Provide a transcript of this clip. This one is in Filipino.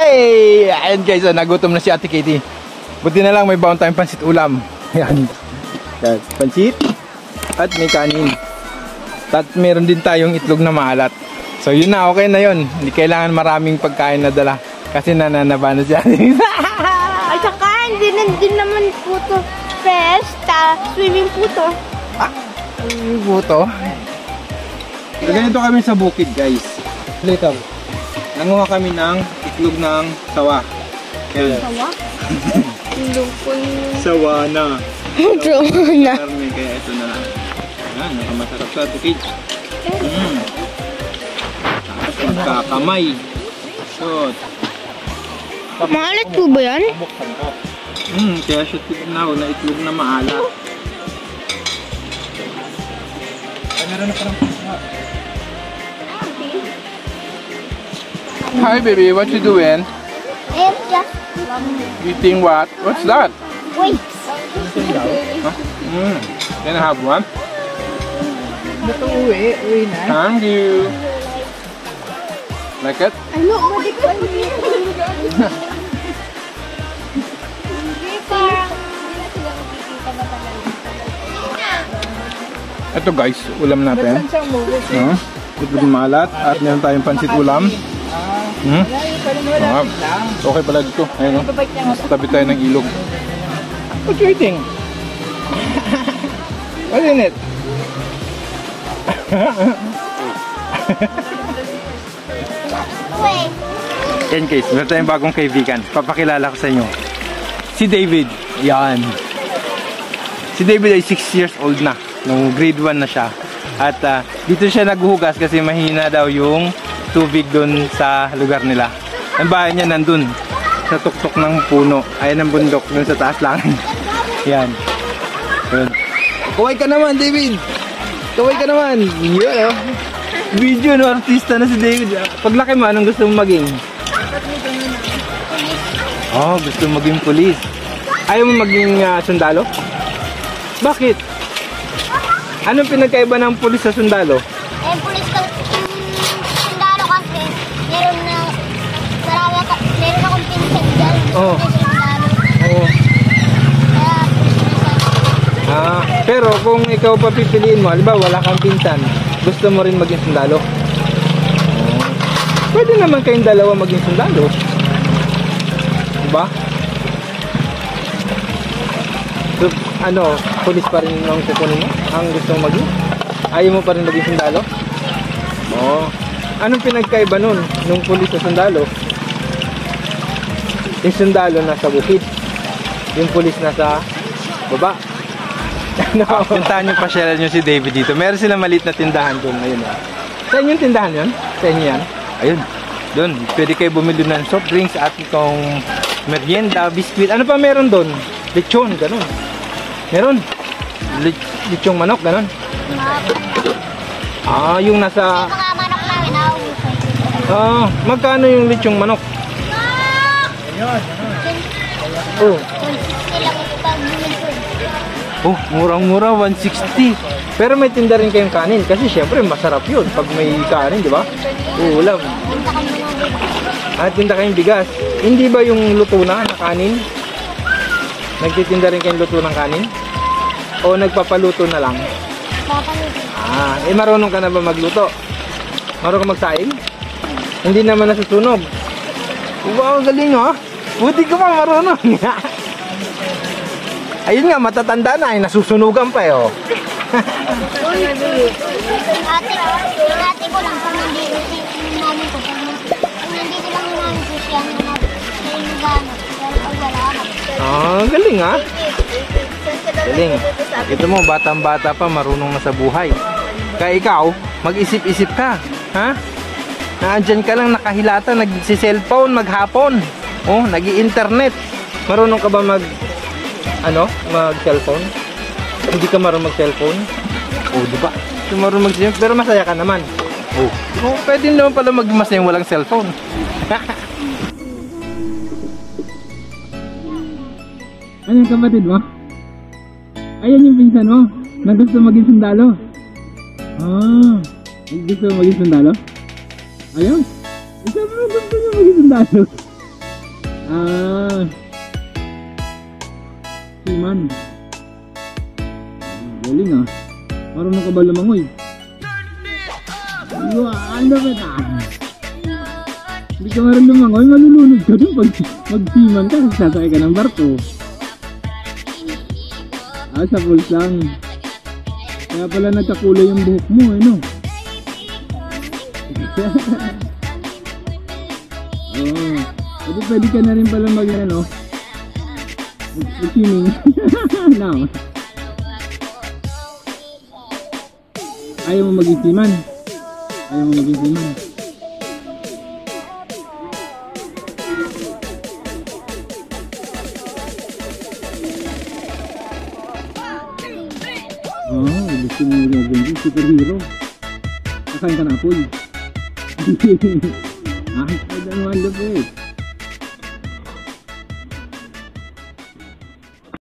Hey! Ayan guys, nagutom na si Ate Katie. Buti na lang may baon tayong pansit ulam. Ayan. Pansit at may kanin. At meron din tayong itlog na maalat. So yun na, okay na yun. Hindi kailangan maraming pagkain na dala. Kasi nananaba na siya. At saka hindi naman po to festa. Swimming po to. Ah, buto. So, ganito kami sa bukid guys. Later. Nanguha kami ng itlog ng sawa. Ayan. Sawa? Lupon. Sawa na. Sawa na. Kaya ito na lang. Ayan, nakamasarap sa Ate Kate. Tapos magkakamay. So, Maalat po ba yan? kaya siya tinawag na itlog na maalat. Meron na parang Hi baby, what you doing? It's just Eating what? What's that? wait. Huh? Can I have one? Uwi na. Thank you. Like it? Ano? Balik ko. Ito guys, ulam natin. Saan mo? Itlog maalat at meron tayong pansit ulam. Okay pala dito. Ayun, nasa tabi tayo ng ilog. What you eating? What's in it? Wait. In case, meron tayong bagong kaibigan. Papakilala ko sa inyo. Si David. Yan. Si David ay 6 years old na. Nung grade 1 na siya. At dito siya naghuhugas kasi mahina daw yung tubig dun sa lugar nila. Ang bahay niya nandun sa tuktok ng puno. Ayan ang bundok dun sa taas lang. Yan. Yun. Kaway ka naman, David! Kaway ka naman! Yan, oh. Video, no? Artista na si David. Paglaki mo, anong gusto mong maging? Oh, gusto mong maging pulis. Ayaw mo maging sundalo? Bakit? Anong pinagkaiba ng pulis sa sundalo? Eh, pulis ka. Sundalo kasi. Meron akong pinsan dyan. Oo. Sundalo. Oo. Kaya, Pero kung ikaw pa pipiliin mo, halimbawa wala kang pinsan, gusto mo rin maging sundalo? Pwede naman kayong dalawa maging sundalo. Diba? So, ano, pulis pa rin ang kukunin mo? Ang gusto mong maging? Ayaw mo pa rin maging sundalo? Oo. Anong pinagkaiba nun? Nung pulis sa sundalo? Yung sundalo nasa bukid. Yung pulis nasa baba. Puntahan yung pasyalan nyo si David dito. Meron silang maliit na tindahan doon. Ayun. Sa inyo yung tindahan yun? Sa inyo yan? Ayun. Doon. Pwede kayo bumili ng soft drinks at itong merienda, biscuit. Ano pa meron doon? Lechon, ganun. Meron. Lechong manok, ganun. Yung nasa... mga manok namin, nauusay. Magkano yung lechong manok? Ayun. Oh. Kailangan ko pag bumili. Oh, murang-mura, 160. Pero may tinda rin kayong kanin kasi syempre masarap yun pag may kanin, di ba? Ulam. Punta kami ng bigas. At tinda kayong bigas. Hindi ba yung luto na kanin? Nagtitinda rin kayong luto ng kanin? O nagpapaluto na lang? Papalutin. Marunong ka na ba magluto? Marunong ka magsaing? Hindi naman nasusunog. Wow, galing ha? Buti ka pa marunong. Ayun nga, matatanda na, nasusunugan pa eh, oh. Ate ko lang, kung nandito yung namin ko, kung nandito lang yung namin ko siya, Galing ha? Galing. Ito mo, batang-bata pa, marunong na sa buhay. Kaya ikaw, mag-isip-isip ka, ha? Naandyan ka lang nakahilata, nag-cellphone, maghapon. Oh, nag-i-internet. Marunong ka ba mag-cellphone? Hindi ka marunong mag-cellphone? Oh, di ba? Hindi marunong mag-cellphone, pero masaya ka naman. Oh, pwede naman pala mag-masaya walang cellphone. Ayan kapatid mo? Ayan yung pinsan mo na gusto maging sundalo. Gusto maging sundalo? Ayun. Sabi mo gusto niya maging sundalo. Siman. Galing ah. Marunong ka ba lumangoy? Ano ba ito? Hindi ka marunong lumangoy, malulunod ka doon pag magsiman ka, sasakay ka ng barko. Sa pools lang. Kaya pala nagkakulay yung buhok mo, no? Oo. Pwede ka na rin pala mag-swimming. Now. Ayaw mo maging siman. Gusto mo maging superhero. Kakain ka na apoy. Spider-Man lupit.